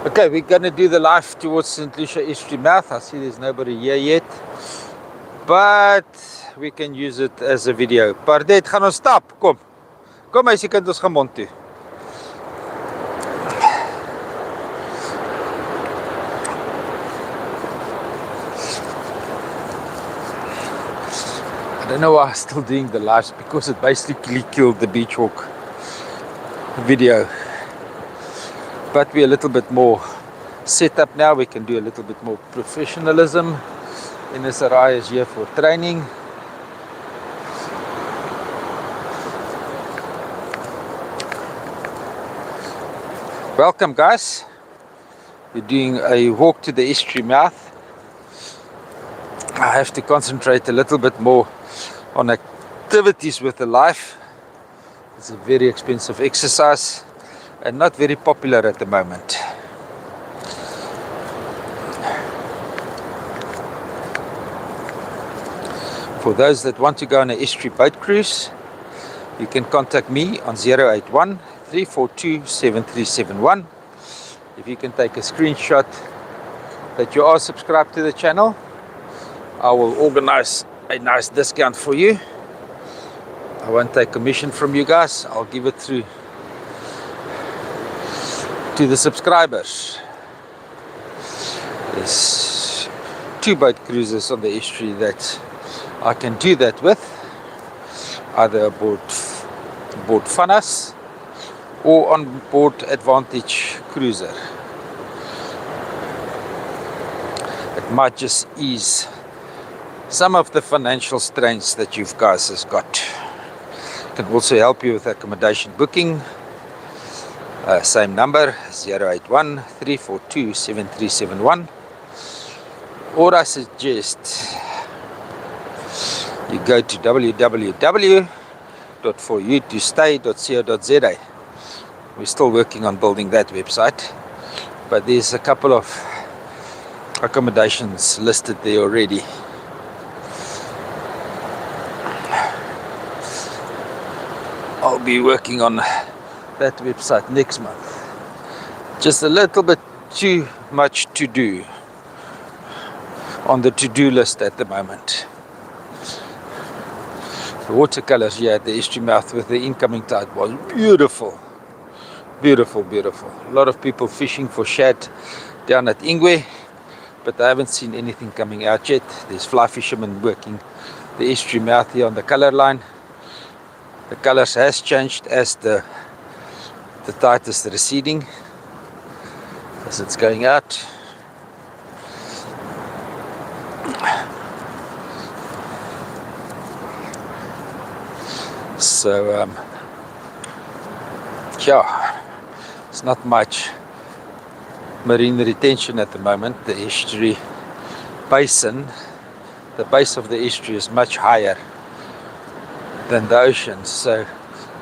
Okay, we're going to do the life towards St Lucia Estuary mouth. I see there's nobody here yet, but we can use it as a video. Pardette, gaan ons stap. Kom. Kom meisie, kind, ons gaan mond toe. I don't know why I'm still doing the lives, because it basically killed the beach walk video. But we're a little bit more set up now. We can do a little bit more professionalism. NSRI is here for training. Welcome, guys. We're doing a walk to the estuary mouth. I have to concentrate a little bit more on activities with the life. It's a very expensive exercise and not very popular at the moment. For those that want to go on an estuary boat cruise, you can contact me on 081 342 7371. If you can take a screenshot that you are subscribed to the channel, I will organize a nice discount for you. I won't take commission from you guys. I'll give it through to the subscribers. There's 2 boat cruises on the estuary that I can do that with, either aboard Funas or on board Advantage Cruiser. It might just ease some of the financial strains that you guys has got. It can also help you with accommodation booking. Same number, 081 342 7371. Or I suggest you go to www.foryoutostay.co.za. We're still working on building that website, but there's a couple of accommodations listed there already. I'll be working on that website next month. Just a little bit too much to do on the to-do list at the moment. The watercolors here at the estuary mouth with the incoming tide was beautiful. Beautiful, beautiful. A lot of people fishing for shad down at Ingwe, but I haven't seen anything coming out yet. There's fly fishermen working the estuary mouth here on the color line. The colors has changed as the tide is receding, as it's going out. So yeah, it's not much marine retention at the moment. The estuary basin, the base of the estuary is much higher than the ocean, so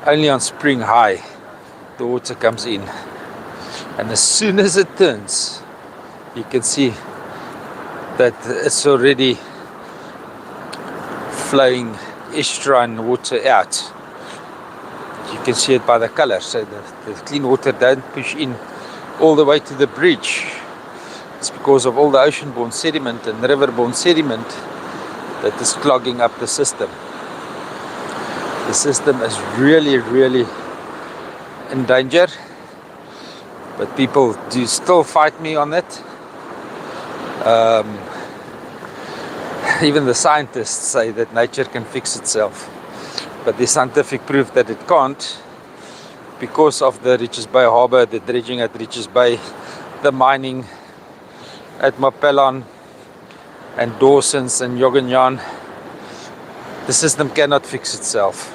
only on spring high the water comes in, and as soon as it turns, you can see that it's already flowing estuarine water out. You can see it by the color, so the clean water don't push in all the way to the bridge. It's because of all the ocean-borne sediment and river-borne sediment that is clogging up the system. The system is really, really in danger, but people do still fight me on it. Even the scientists say that nature can fix itself, but there's scientific proof that it can't, because of the Richards Bay Harbour, the dredging at Richards Bay, the mining at Mapelon and Dawson's and Yoganyan. The system cannot fix itself,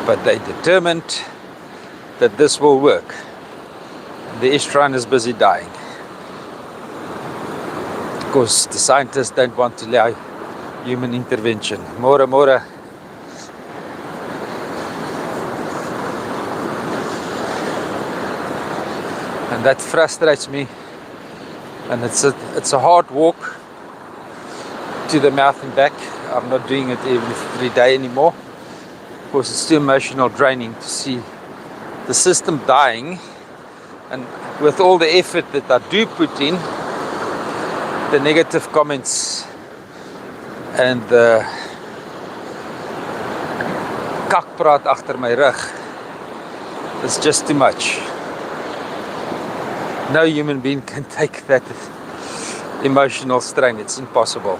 but they determined that this will work. The estuarine is busy dying because the scientists don't want to allow human intervention. More. And that frustrates me, and it's a hard walk to the mouth and back. I'm not doing it every day anymore because it's too emotional draining to see the system dying And with all the effort that I do put in, the negative comments and the kakpraat agter my rug is just too much. No human being can take that emotional strain. It's impossible.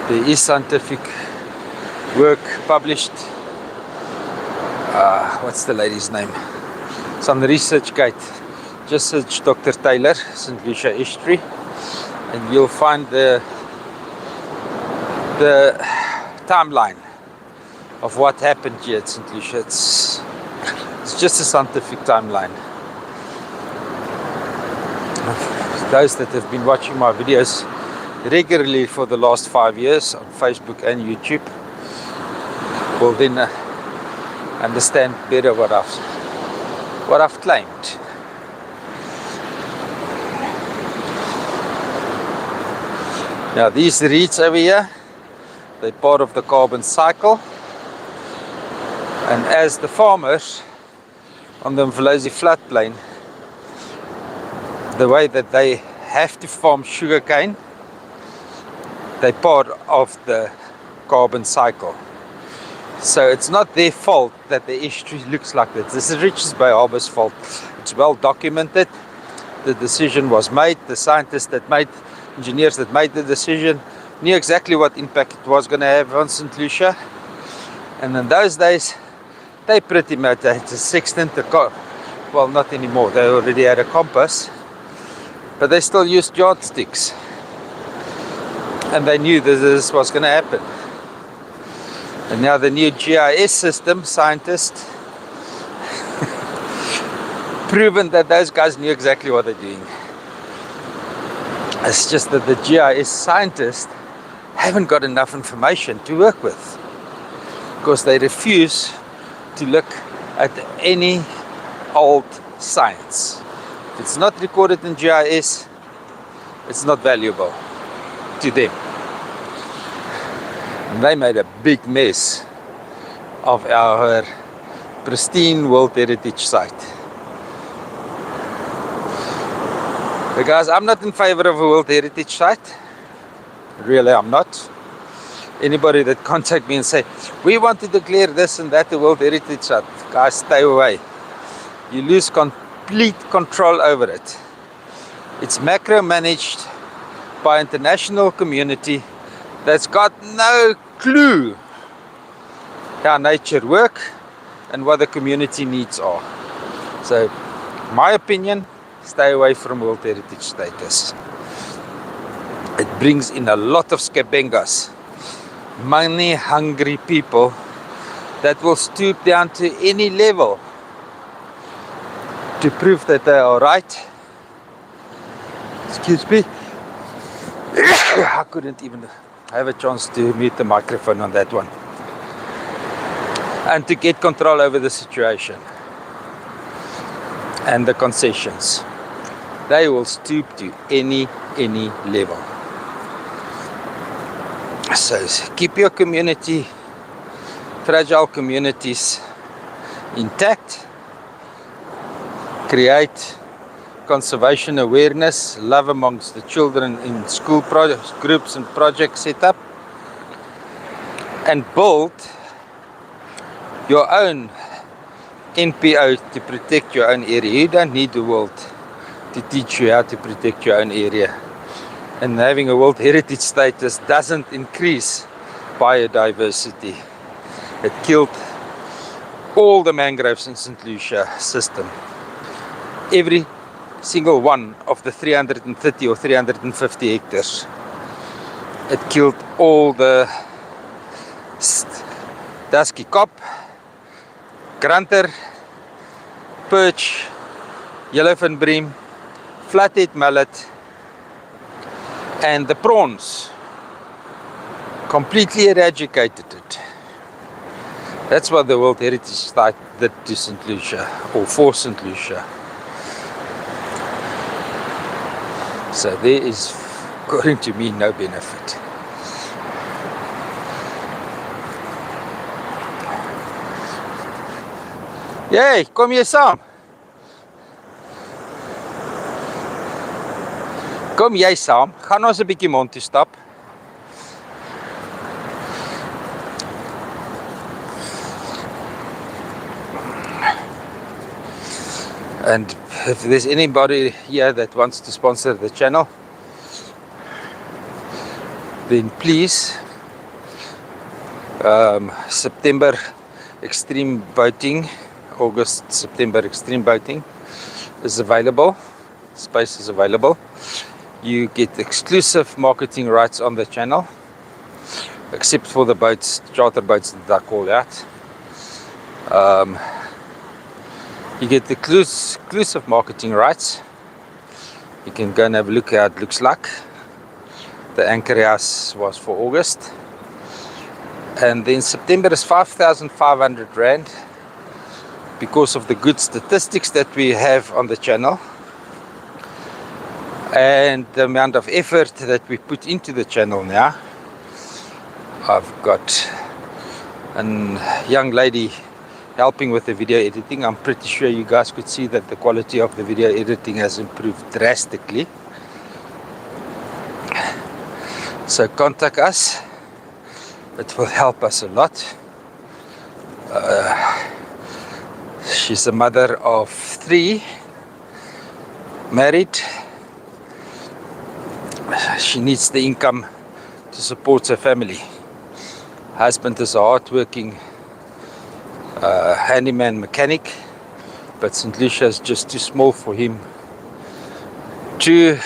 There is scientific work published. What's the lady's name? It's on the ResearchGate. Just search Dr. Taylor, St Lucia Estuary, and you'll find the timeline of what happened here at St Lucia. It's just a scientific timeline. Those that have been watching my videos regularly for the last 5 years on Facebook and YouTube will then understand better what I've claimed. Now these reeds over here, they're part of the carbon cycle, and as the farmers on the Mvolozi floodplain, the way that they have to farm sugarcane, they're part of the carbon cycle. So it's not their fault that the estuary looks like this. This is Richards Bay Harbour's fault. It's well documented. The decision was made. The scientists that made, engineers that made the decision knew exactly what impact it was going to have on St Lucia. And in those days, they pretty much had a sextant, well, not anymore. They already had a compass, but they still used yardsticks. And they knew that this was going to happen. And now the new GIS system, scientists, proven that those guys knew exactly what they're doing. It's just that the GIS scientists haven't got enough information to work with, because they refuse to look at any old science. If it's not recorded in GIS, it's not valuable to them. And they made a big mess of our pristine World Heritage Site. But guys, I'm not in favor of a World Heritage Site. Really, I'm not. Anybody that contact me and say, we want to declare this and that a World Heritage Site, guys, stay away. You lose complete control over it. It's macro-managed by an international community that's got no clue how nature works and what the community needs are. So, my opinion, stay away from World Heritage status. It brings in a lot of scabengas, money-hungry people that will stoop down to any level to prove that they are right. Excuse me. I couldn't even have a chance to mute the microphone on that one. And to get control over the situation and the concessions. They will stoop to any level. So keep your community, fragile communities intact. Create conservation awareness, love amongst the children in school groups and projects set up, and build your own NPO to protect your own area. You don't need the world to teach you how to protect your own area. And having a World Heritage status doesn't increase biodiversity. It killed all the mangroves in St Lucia system. Every single one of the 330 or 350 hectares. It killed all the dusky cop, grunter, perch, yellowfin bream, flathead mullet, and the prawns. Completely eradicated it. That's what the World Heritage Site did to St Lucia, or for St Lucia. So there is, according to me, no benefit. Jy, kom jy saam? Kom jy saam? Gaan ons 'n bietjie mond toe stap. And if there's anybody here that wants to sponsor the channel, then please, September extreme boating, August, September extreme boating is available. Space is available. You get exclusive marketing rights on the channel, except for the boats, charter boats that I call out. You get the exclusive marketing rights. You can go and have a look at how it looks like. The anchor house was for August. And then September is 5,500 Rand because of the good statistics that we have on the channel and the amount of effort that we put into the channel now. I've got a young lady helping with the video editing. I'm pretty sure you guys could see that the quality of the video editing has improved drastically. So contact us. It will help us a lot. She's a mother of 3, married. She needs the income to support her family. Husband is a hard-working handyman mechanic, but St Lucia is just too small for him to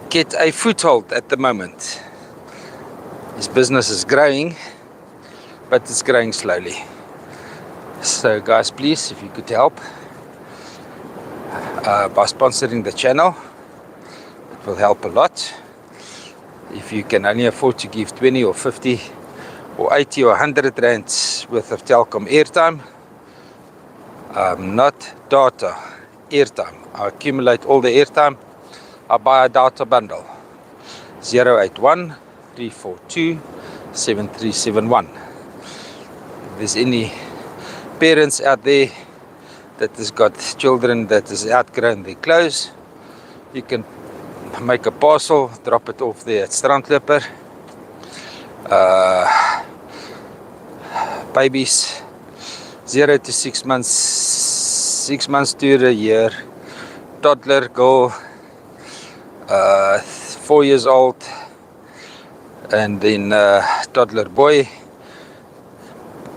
get a foothold at the moment. His business is growing, but it's growing slowly. So guys, please, if you could help by sponsoring the channel, it will help a lot. If you can only afford to give 20 or 50 or 80 or 100 rands worth of Telkom airtime, not data, airtime. I accumulate all the airtime. I buy a data bundle. 081 342 7371. If there's any parents out there that has got children that has outgrown their clothes, you can make a parcel, drop it off there at Strandloper. Babies 0 to 6 months, 6 months to a year, toddler girl, 4 years old, and then toddler boy.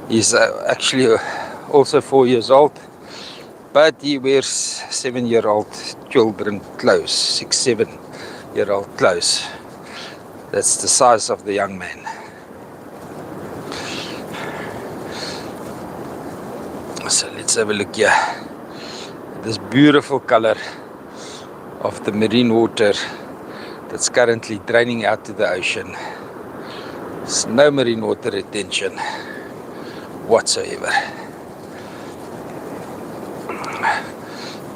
He's actually also 4 years old, but he wears 7-year-old children clothes, 6-7-year-old clothes. That's the size of the young man. So let's have a look here. This beautiful color of the marine water that's currently draining out to the ocean. There's no marine water retention whatsoever.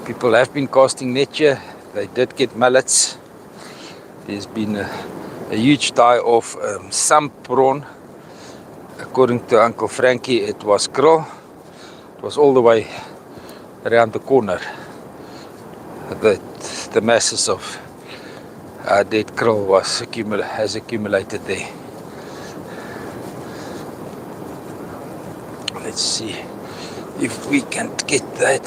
People have been casting net here. They did get mullets. There's been a huge die-off some prawn. According to Uncle Frankie, it was krill. It was all the way around the corner. The masses of dead krill has accumulated there. Let's see if we can get that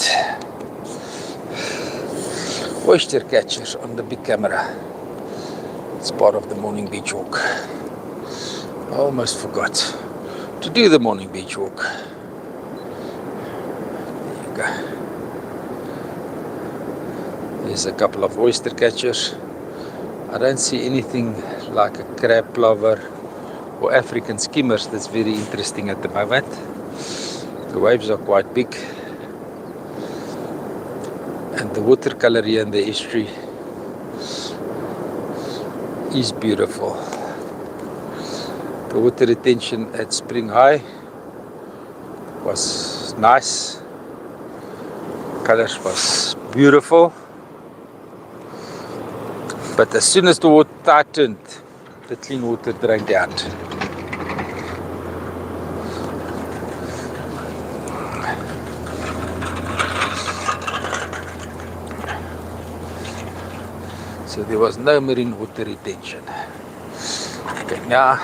oyster catcher on the big camera. It's part of the morning beach walk. I almost forgot to do the morning beach walk. There you go. There's a couple of oyster catchers. I don't see anything like a crab plover or African skimmers that's very interesting at the moment. The waves are quite big, and the watercolor here in the estuary is beautiful. The water retention at Spring High was nice. Colors was beautiful. But as soon as the water tightened, the clean water drained out. So there was no marine water retention. Okay, now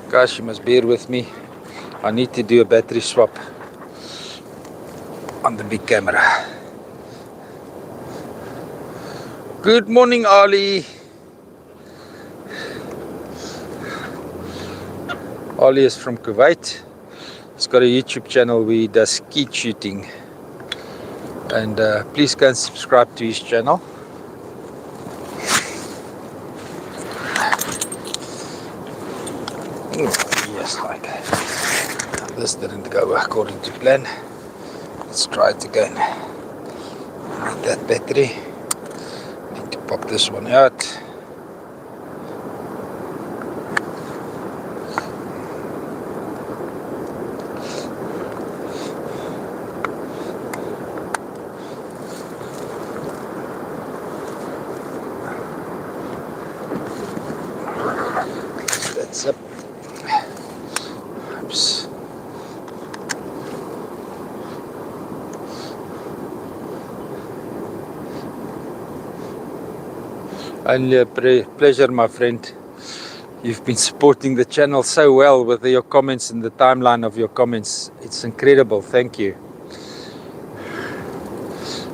guys, you must bear with me. I need to do a battery swap on the big camera. Good morning, Ali. Ali is from Kuwait. He's got a YouTube channel where he does skeet shooting. And please go and subscribe to his channel. Yes, like this didn't go according to plan. Let's try it again. I need that battery. Need to pop this one out. That's up. Oops. Only a pleasure, my friend. You've been supporting the channel so well with your comments and the timeline of your comments. It's incredible. Thank you.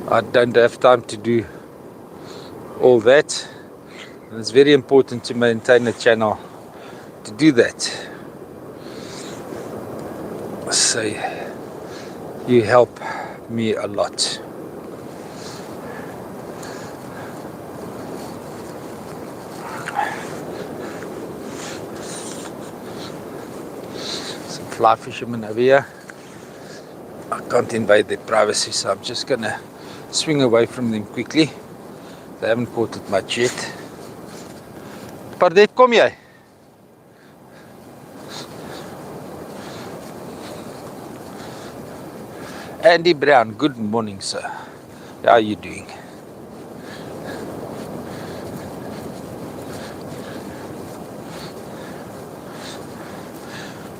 I don't have time to do all that. And it's very important to maintain a channel to do that. So you help me a lot. Some fly fishermen over here. I can't invade their privacy, so I'm just gonna swing away from them quickly. They haven't caught it much yet. Pardette, kom jy? Andy Brown, good morning, sir. How are you doing?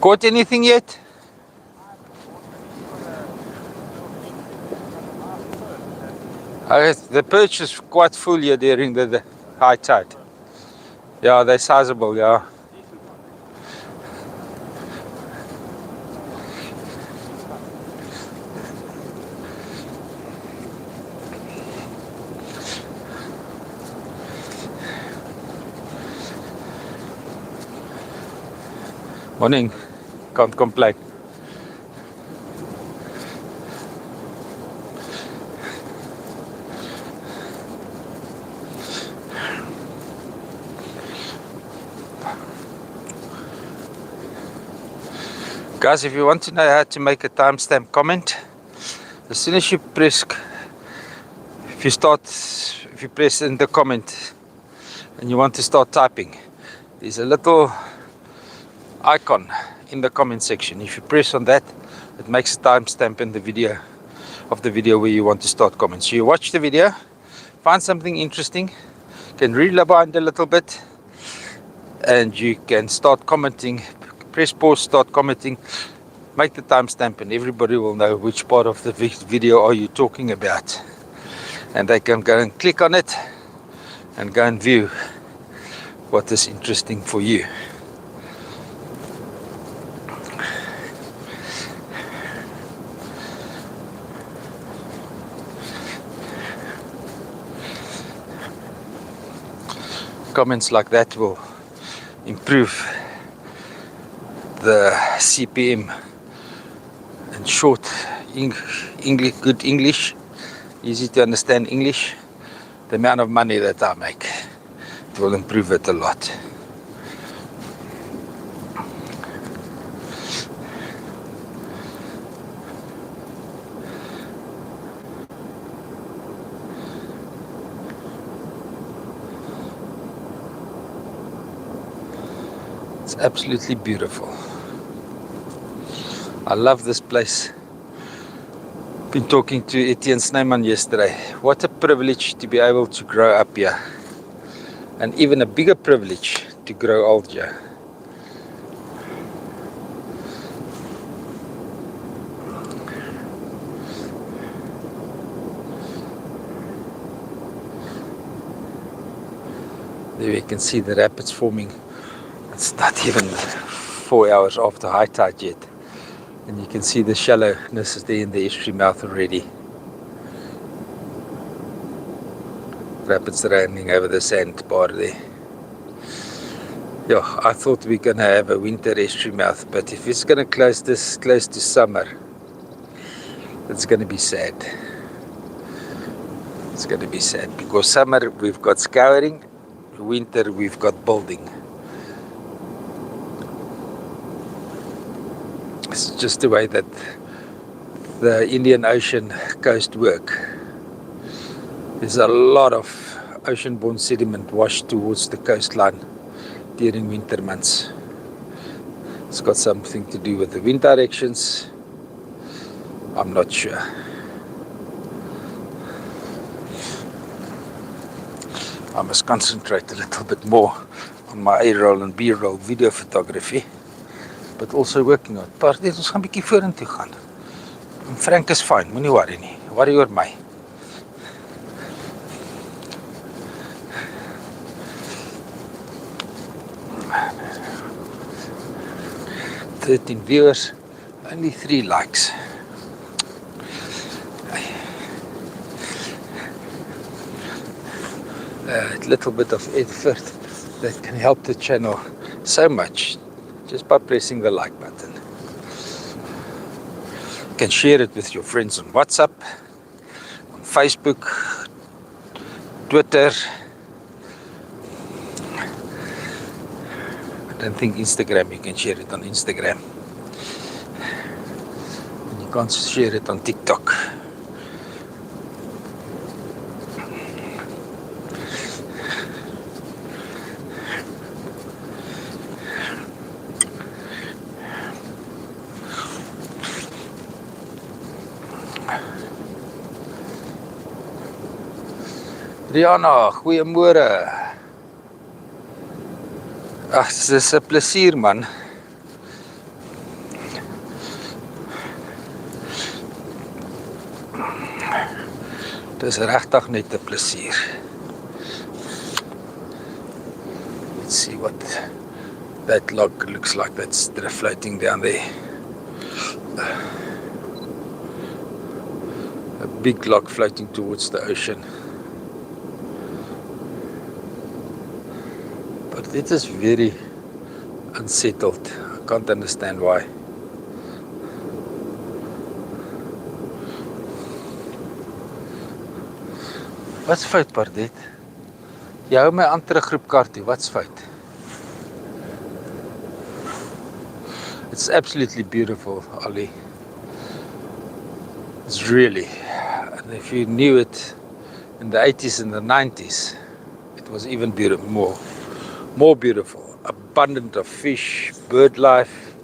Caught anything yet? The perch is quite full here during the high tide. Yeah, they're sizable, yeah. Morning. Can't complain. Guys, if you want to know how to make a timestamp comment, as soon as you press, if you press in the comment and you want to start typing, there's a little icon in the comment section. If you press on that, it makes a timestamp in the video where you want to start comments. So you watch the video, find something interesting, can rewind a little bit, and you can start commenting. Press pause, start commenting, make the timestamp, and everybody will know which part of the video are you talking about, and they can go and click on it and go and view what is interesting for you. Comments like that will improve the CPM and short English, good English, easy to understand English. The amount of money that I make, it will improve it a lot. It's absolutely beautiful. I love this place. Been talking to Etienne Snyman yesterday. What a privilege to be able to grow up here, and even a bigger privilege to grow old here. There we can see the rapids forming. It's not even 4 hours after high tide yet. And you can see the shallowness is there in the estuary mouth already. Rapids running over the sandbar there. Yeah, I thought we're going to have a winter estuary mouth, but if it's going to close this close to summer, it's going to be sad. It's going to be sad because summer we've got scouring, winter we've got building. It's just the way that the Indian Ocean coast work. There's a lot of ocean-borne sediment washed towards the coastline during winter months. It's got something to do with the wind directions. I'm not sure. I must concentrate a little bit more on my A-roll and B-roll video photography, but also working on. Pardette, ons gaan 'n bietjie vorentoe gaan. En Frank is fine, moenie worry nie. Worry oor my. 13 viewers, only 3 likes. A little bit of effort that can help the channel so much just by pressing the like button. You can share it with your friends on WhatsApp, on Facebook, Twitter. I don't think Instagram, you can share it on Instagram. And you can't share it on TikTok. Rihanna, goeiemôre. Ag, dis 'n plesier man. Dis regtig net 'n plesier. Let's see what that log looks like that's floating down there. A big log floating towards the ocean. But it is very unsettled. I can't understand why. Wat's fout, Pardette? Jy hou my aan teruggroepkaart toe. Wat's fout? It's absolutely beautiful, Ali. It's really. And if you knew it in the 80s and the 90s, it was even beautiful, more beautiful. Abundant of fish, bird life.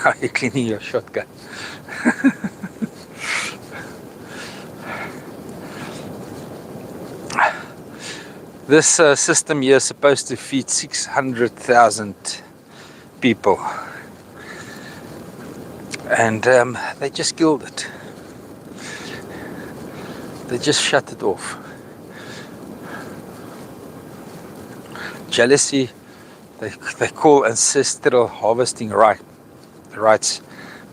Are you cleaning your shotgun? This system here is supposed to feed 600,000 people. And they just killed it. They just shut it off. Jealousy, they call ancestral harvesting rights,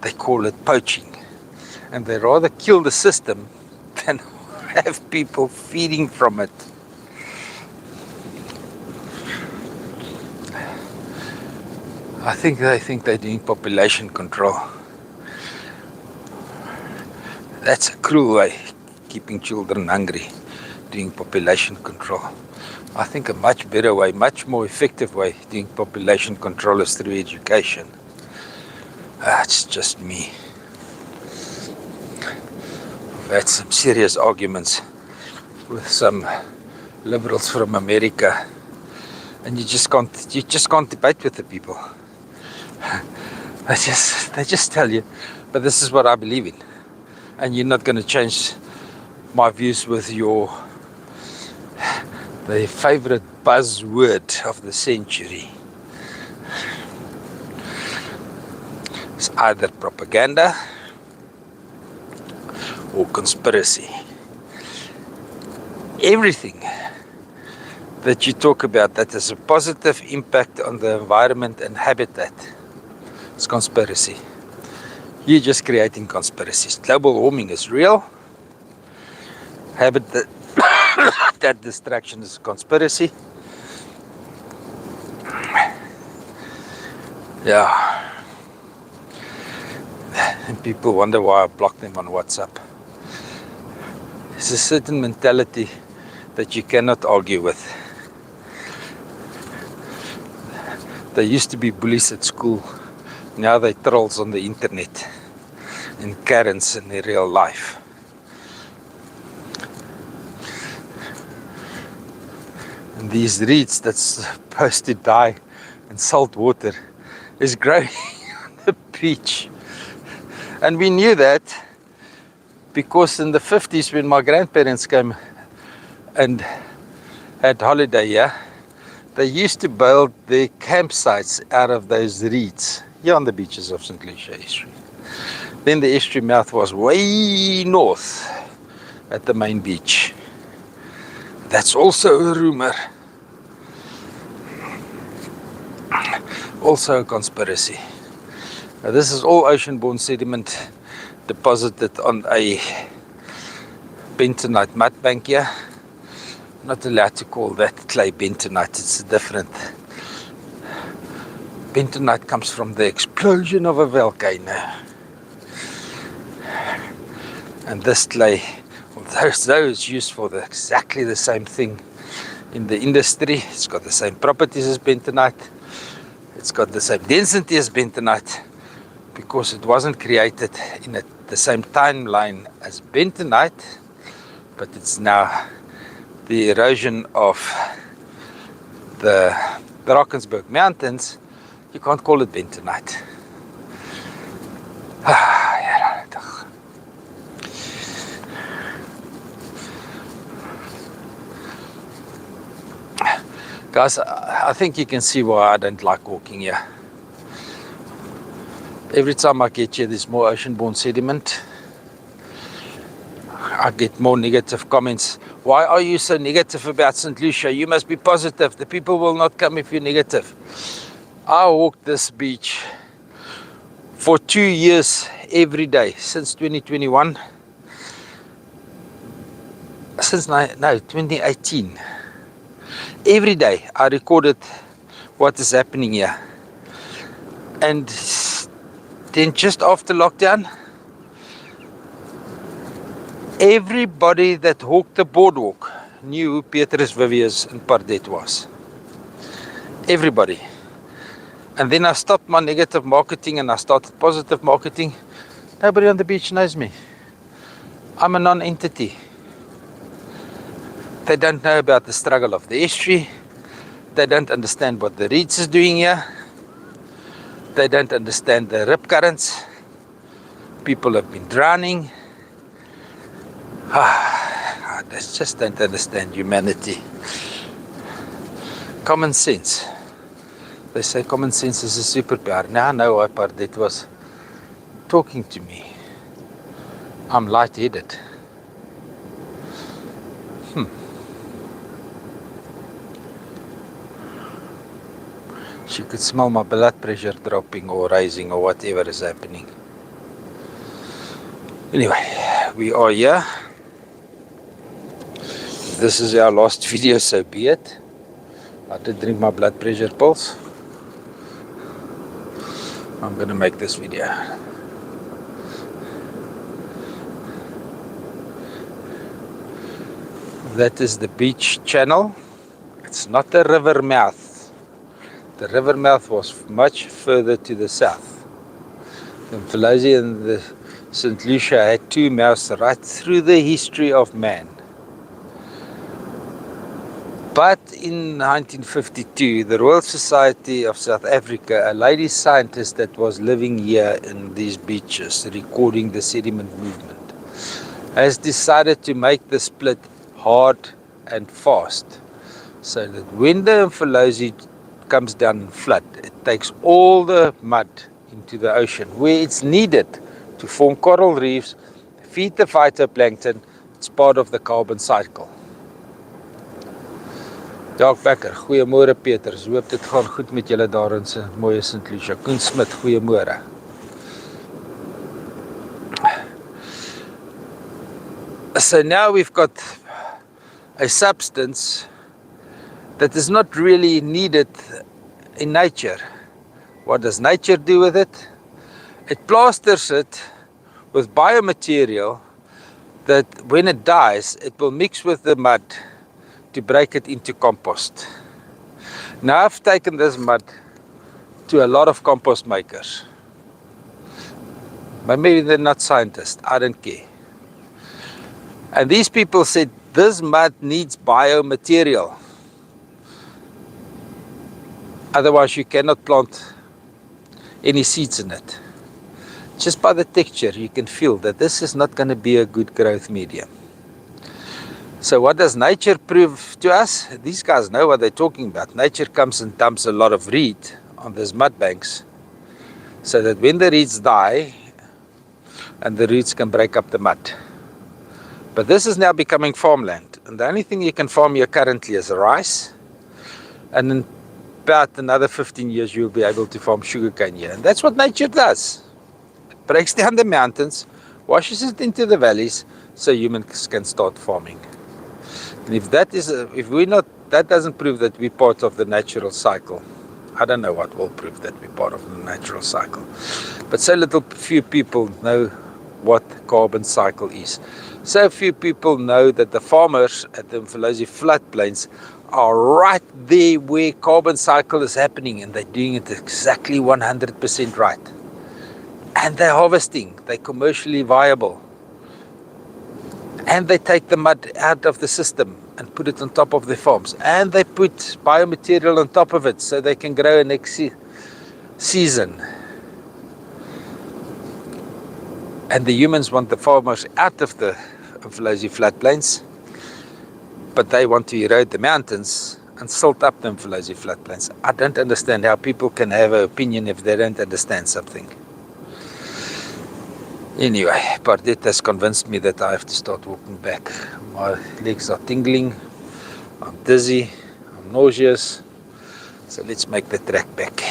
they call it poaching. And they rather kill the system than have people feeding from it. I think they think they're doing population control. That's a cruel way, keeping children hungry, doing population control. I think a much better way, much more effective way doing population control is through education. It's just me. I've had some serious arguments with some liberals from America, and you just can't debate with the people. They just tell you, but this is what I believe in, and you're not going to change my views with the favorite buzzword of the century. It's either propaganda or conspiracy. Everything that you talk about that has a positive impact on the environment and habitat is conspiracy. You're just creating conspiracies. Global warming is real. Habitat that destruction is a conspiracy. Yeah. And people wonder why I block them on WhatsApp. There's a certain mentality that you cannot argue with. They used to be bullies at school. Now they're trolls on the internet and Karens in their real life. And these reeds that's supposed to die in salt water is growing on the beach. And we knew that because in the 50s when my grandparents came and had holiday here, they used to build their campsites out of those reeds here on the beaches of St Lucia Estuary. Then the estuary mouth was way north at the main beach. That's also a rumor. Also a conspiracy. Now this is all ocean-borne sediment deposited on a bentonite mud bank here. Not allowed to call that clay bentonite, it's different. Bentonite comes from the explosion of a volcano. And this clay, although it's used for exactly the same thing in the industry, it's got the same properties as bentonite, it's got the same density as bentonite, because it wasn't created in the same timeline as bentonite, but it's now the erosion of the Drakensberg Mountains. You can't call it bentonite. Guys, I think you can see why I don't like walking here. Every time I get here, there's more ocean-borne sediment. I get more negative comments. Why are you so negative about St Lucia? You must be positive. The people will not come if you're negative. I walked this beach for 2 years every day since 2021. Since 2018. Every day I recorded what is happening here. And then just after lockdown, everybody that walked the boardwalk knew who Petrus, Vivius and Pardette was. Everybody. And then I stopped my negative marketing and I started positive marketing. Nobody on the beach knows me. I'm a non-entity. They don't know about the struggle of the estuary. They don't understand what the reeds is doing here. They don't understand the rip currents. People have been drowning. They just don't understand humanity. Common sense. They say common sense is a superpower. Now I know why Pardette was talking to me. I'm lightheaded. She could smell my blood pressure dropping or rising or whatever is happening. Anyway, we are here. This is our last video, so be it. I did drink my blood pressure pills. I'm gonna make this video. That is the beach channel. It's not a river mouth. The river mouth was much further to the south. The Mfolozi and the St Lucia had two mouths right through the history of man. But in 1952, the Royal Society of South Africa, a lady scientist that was living here in these beaches, recording the sediment movement, has decided to make the split hard and fast, so that when the Mfolozi comes down in flood, it takes all the mud into the ocean where it's needed to form coral reefs, feed the phytoplankton. It's part of the carbon cycle. Jacques Becker, goeiemôre Petrus. Hoop dit gaan goed met julle daar in se mooie St Lucia. Koen Smit, goeiemôre. So now we've got a substance that is not really needed in nature. What does nature do with it? It plasters it with biomaterial that when it dies, it will mix with the mud to break it into compost. Now I've taken this mud to a lot of compost makers. But maybe they're not scientists, I don't care. And these people said, this mud needs biomaterial. Otherwise you cannot plant any seeds in it. Just by the texture, you can feel that this is not going to be a good growth medium. So what does nature prove to us? These guys know what they're talking about. Nature comes and dumps a lot of reed on these mud banks so that when the reeds die, and the roots can break up the mud. But this is now becoming farmland. And the only thing you can farm here currently is rice. And in about another 15 years, you'll be able to farm sugarcane here. And that's what nature does. It breaks down the mountains, washes it into the valleys, so humans can start farming. And if that doesn't prove that we're part of the natural cycle, I don't know what will prove that we're part of the natural cycle. But so few people know what carbon cycle is. So few people know that the farmers at the Umfolozi floodplains are right there where carbon cycle is happening, and they're doing it exactly 100% right. And they're harvesting, they're commercially viable. And they take the mud out of the system and put it on top of their farms. And they put biomaterial on top of it so they can grow next season. And the humans want the farmers out of the Umfolozi floodplains, but they want to erode the mountains and silt up the Umfolozi floodplains. I don't understand how people can have an opinion if they don't understand something. Anyway, Pardette has convinced me that I have to start walking back. My legs are tingling, I'm dizzy, I'm nauseous, so let's make the trek back.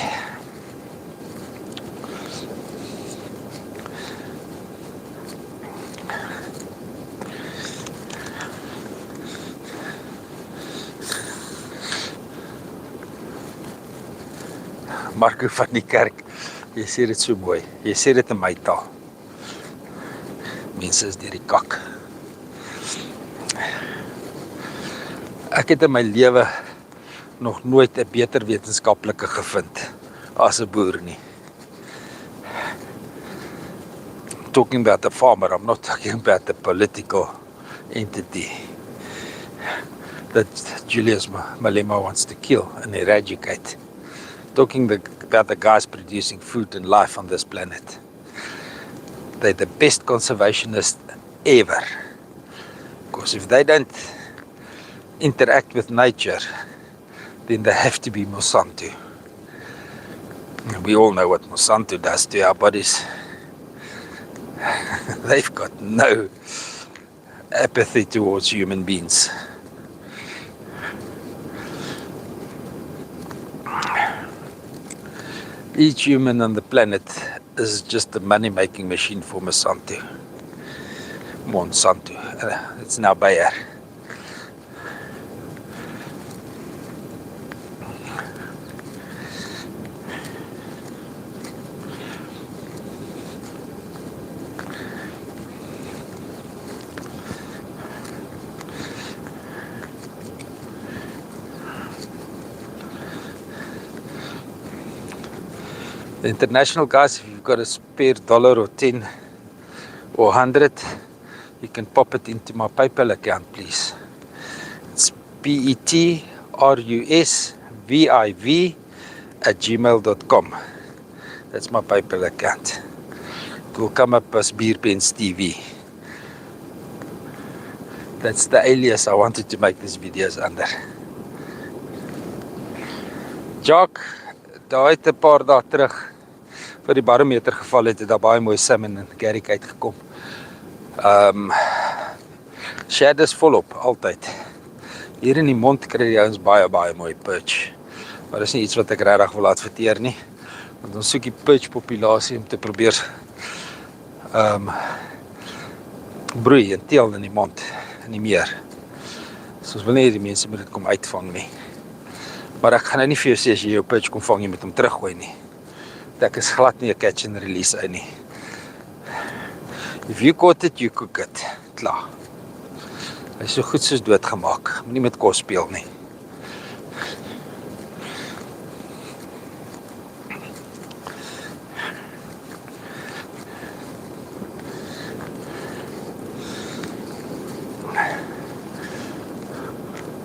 Marco van die kerk, jy sê dit so mooi, jy sê dit in my taal. Mense is deur die kak. Ek het in my lewe nog nooit 'n beter wetenskaplike gevind as 'n boer nie. I'm talking about a farmer, I'm not talking about a political entity that Julius Malema wants to kill and eradicate. Talking about the guys producing food and life on this planet. They're the best conservationists ever. Because if they don't interact with nature, then they have to be Monsanto. We all know what Monsanto does to our bodies. They've got no apathy towards human beings. Each human on the planet is just a money-making machine for Monsanto. It's now Bayer. The international guys, if you've got a spare $1 or 10 or 100, you can pop it into my PayPal account, please. It's petrusviv@gmail.com. That's my PayPal account. It will come up as Bierpens TV. That's the alias I wanted to make these videos under. Jock, daar het 'n paar dae terug vir die barometer geval het daar baie mooi salmon en garrick uitgekom. Shadows volop, altyd. Hier in die mond kry jy ons baie mooi perch. Maar dis nie iets wat ek regtig wil adverteer nie. Want ons soek die perch populasie om te probeer broei en teel in die mond, in die meer. So ons wil nie die mense moet dit kom uitvang nie. Maar ek gaan nou nie vir jou sê as jy jou perch kom vang, jy moet hom teruggooi nie. Ek is glad nie 'n catch and release uit nie. If you caught it, you cook it. Klaar. Hy is so goed soos doodgemaak. Moenie met kos speel nie.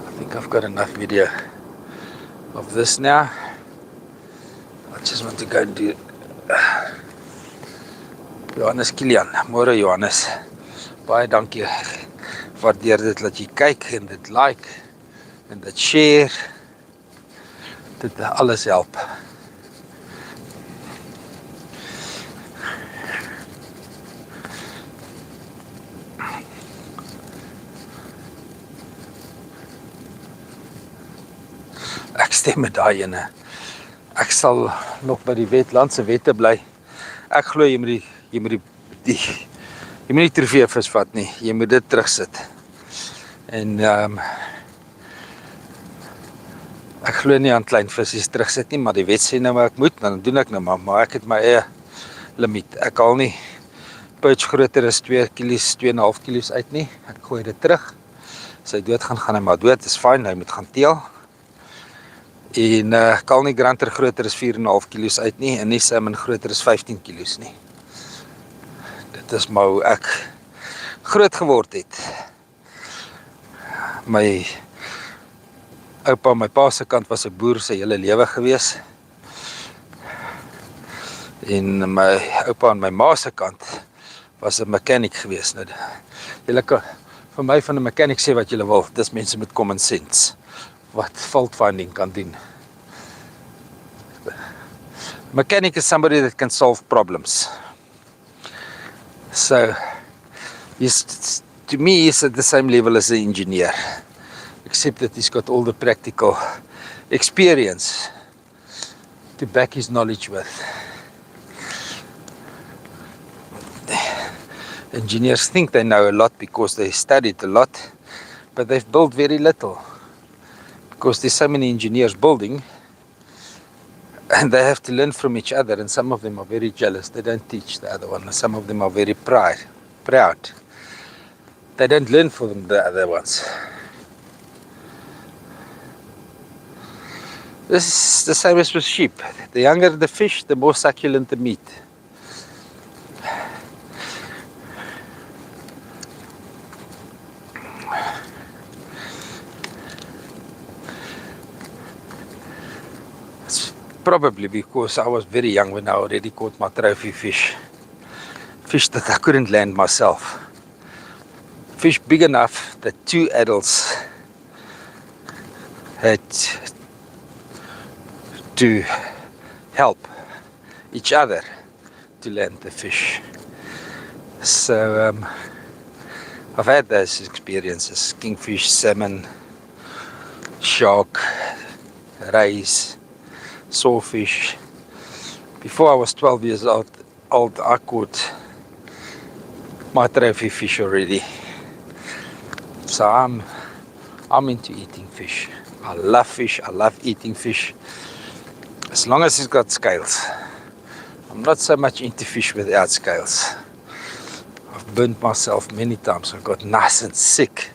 I think I've got enough video of this now. I just want to go and do Johannes Kilian. Môre Johannes. Baie dankie. Waardeer dit dat jy kyk en dit like en dit share. Dit alles help. Ek stem met daai ene. Ek sal nog by die wetlandse wette bly. Ek glo jy moet nie trofeevis vat nie. Jy moet dit terugsit. En ek glo nie aan klein visies terugsit nie, maar die wet sê nou maar ek moet, dan doen ek nou maar ek het my eie limiet. Ek haal nie perch groter as 2 kilos, 2,5 kilos uit nie. Ek gooi dit terug. As hy dood gaan hy maar dood. Dis fyn, hy moet gaan teel. En ek haal nie granter groter as 4,5 kilos uit nie en nie salmon groter as 15 kilos nie. Dit is maar hoe ek groot geword het. My oupa, my pa se kant was 'n boer sy hele lewe gewees. En my oupa aan my ma se kant was 'n mechanic gewees. Nou, julle kan vir my van 'n mechanic sê wat julle wil. Dis mense met common sense wat fault finding kan doen. Mechanic is somebody that can solve problems. So, to me, he's at the same level as an engineer, except that he's got all the practical experience to back his knowledge with. Engineers think they know a lot because they studied a lot, but they've built very little. Because there's so many engineers building, and they have to learn from each other, and some of them are very jealous. They don't teach the other one, and some of them are very proud. They don't learn from the other ones. This is the same as with sheep. The younger the fish, the more succulent the meat. Probably because I was very young when I already caught my trophy fish. Fish that I couldn't land myself. Fish big enough that 2 adults had to help each other to land the fish. So I've had those experiences. Kingfish, salmon, shark, rays, sawfish. Before I was 12 years old, I caught my trophy fish already. So I'm into eating fish. I love fish. I love eating fish. As long as it's got scales. I'm not so much into fish without scales. I've burnt myself many times. I got nice and sick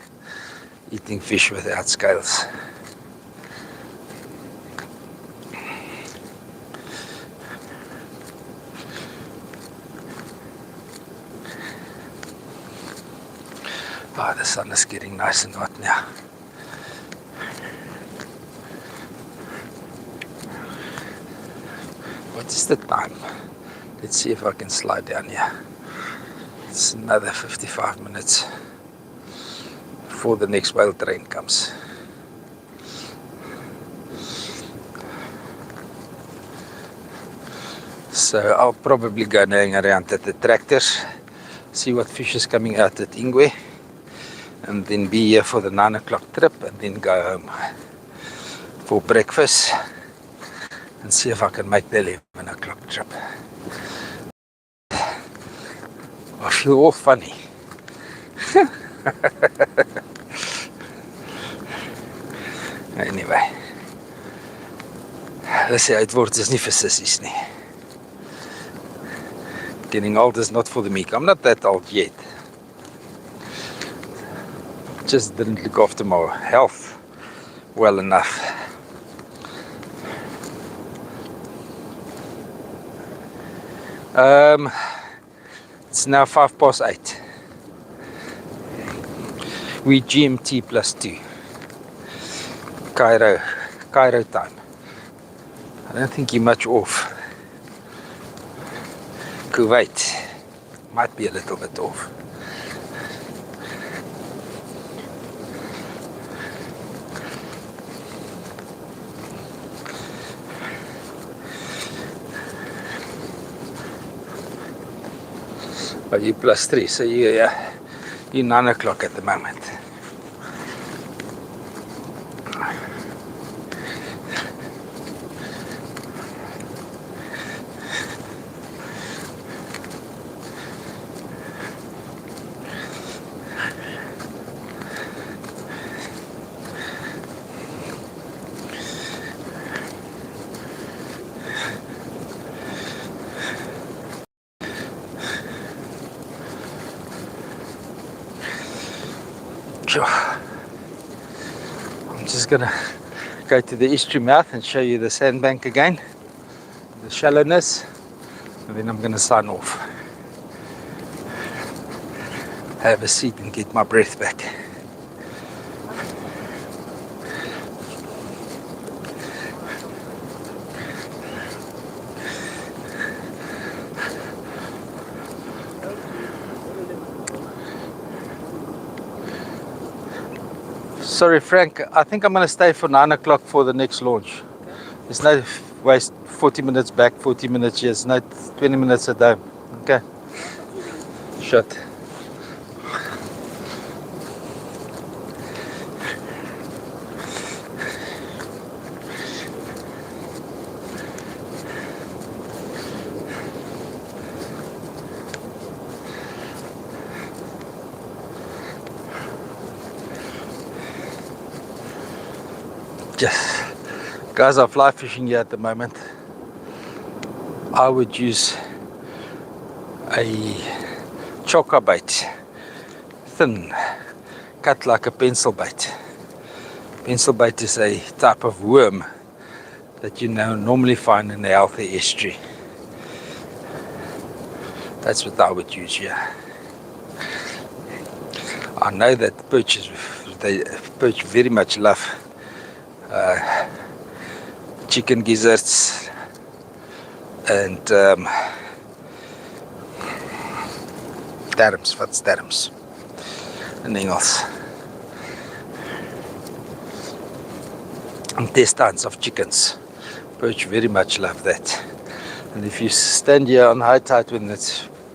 eating fish without scales. Oh, the sun is getting nice and hot now. What is the time? Let's see if I can slide down here. It's another 55 minutes before the next whale train comes. So I'll probably go hang around at the tractors see what fish is coming out at Ingwe, and then be here for the 9 o'clock trip, and then go home for breakfast and see if I can make the 11 o'clock trip. I feel all funny. Anyway, hulle sê uitword is nie vir sissies nie. Getting old is not for the meek. I'm not that old yet. Just didn't look after my health well enough. It's now 8:05. We GMT +2. Cairo time. I don't think you're much off. Kuwait might be a little bit off. But you +3, so you're 9 o'clock at the moment. I'm just gonna go to the estuary mouth and show you the sandbank again, the shallowness, and then I'm gonna sign off. Have a seat and get my breath back. Sorry, Frank, I think I'm going to stay for 9 o'clock for the next launch. There's no waste 40 minutes back, 40 minutes here. There's no 20 minutes at home. Okay. Shut. Yes, guys are fly fishing here at the moment. I would use a choker bait, thin, cut like a pencil bait. Pencil bait is a type of worm that you normally find in a healthy estuary. That's what I would use here. I know that perch very much love chicken gizzards and darms, what's darms in Engels, intestines of chickens. Perch very much love that. And if you stand here on high tide when the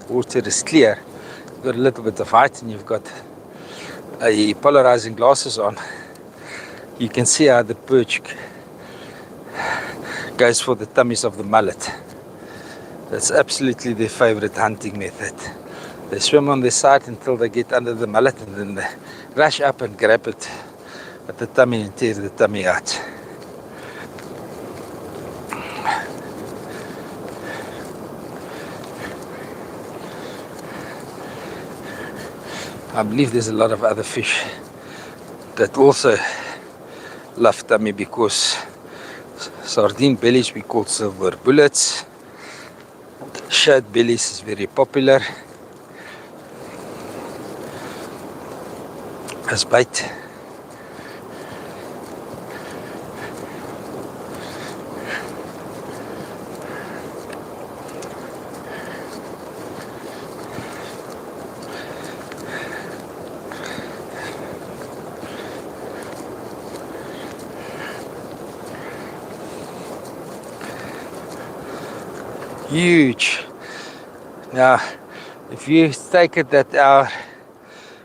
water is clear, you've got a little bit of height and you've got a polarizing glasses on, you can see how the perch goes for the tummies of the mullet. That's absolutely their favorite hunting method. They swim on their side until they get under the mullet and then they rush up and grab it at the tummy and tear the tummy out. I believe there's a lot of other fish that also love tummy, because sardine bellies we call silver bullets. Shad bellies is very popular as bait. Huge. Now, If you take it that our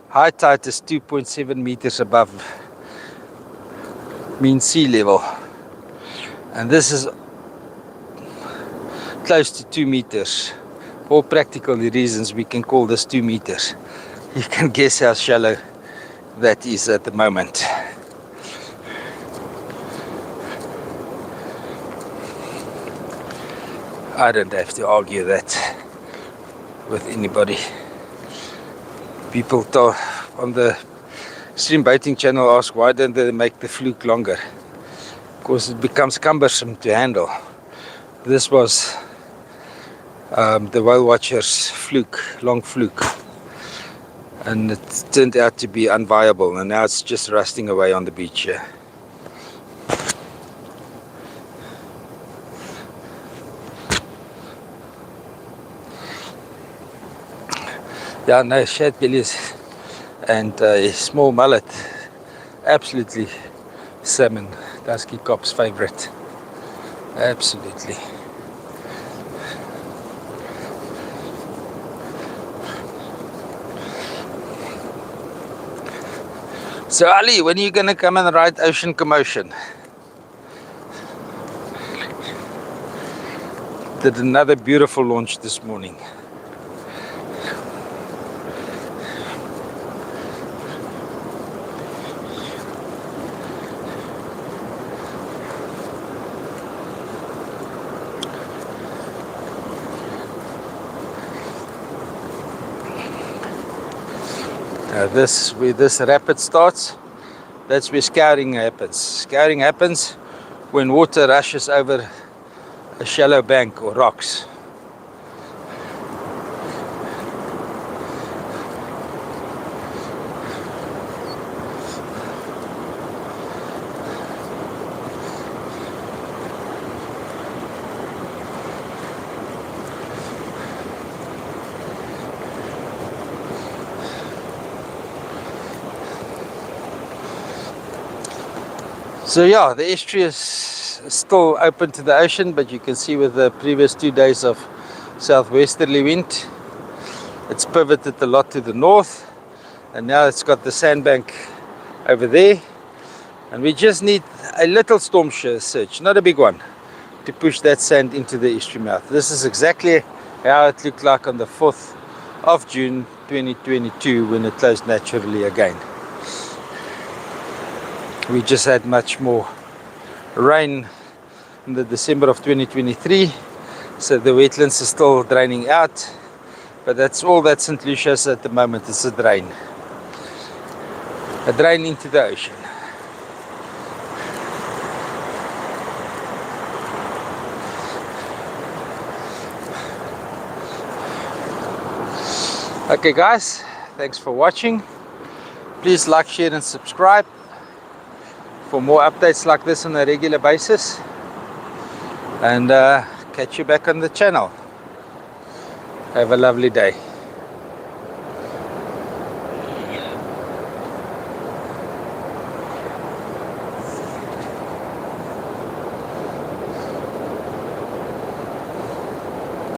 high tide is 2.7 meters above mean sea level, and this is close to 2 meters. For all practical reasons, we can call this 2 meters. You can guess how shallow that is at the moment. I don't have to argue that with anybody. People on the stream boating channel ask, why don't they make the fluke longer? Because it becomes cumbersome to handle. This was the whale watcher's fluke, long fluke, and it turned out to be unviable, and now it's just rusting away on the beach here. Yeah, no, shad bellies and a small mullet, absolutely salmon, dusky cop's favorite, absolutely. So Ali, when are you going to come and ride Ocean Commotion? Did another beautiful launch this morning. Where this rapid starts, that's where scouring happens. Scouring happens when water rushes over a shallow bank or rocks. So yeah, the estuary is still open to the ocean, but you can see with the previous 2 days of southwesterly wind, it's pivoted a lot to the north, and now it's got the sandbank over there, and we just need a little storm surge, not a big one, to push that sand into the estuary mouth. This is exactly how it looked like on the 4th of June 2022 when it closed naturally again. We just had much more rain in the December of 2023, so the wetlands are still draining out, but that's all that St Lucia has at the moment. It's a drain into the ocean. Okay guys, thanks for watching. Please like, share and subscribe for more updates like this on a regular basis, and catch you back on the channel. Have a lovely day.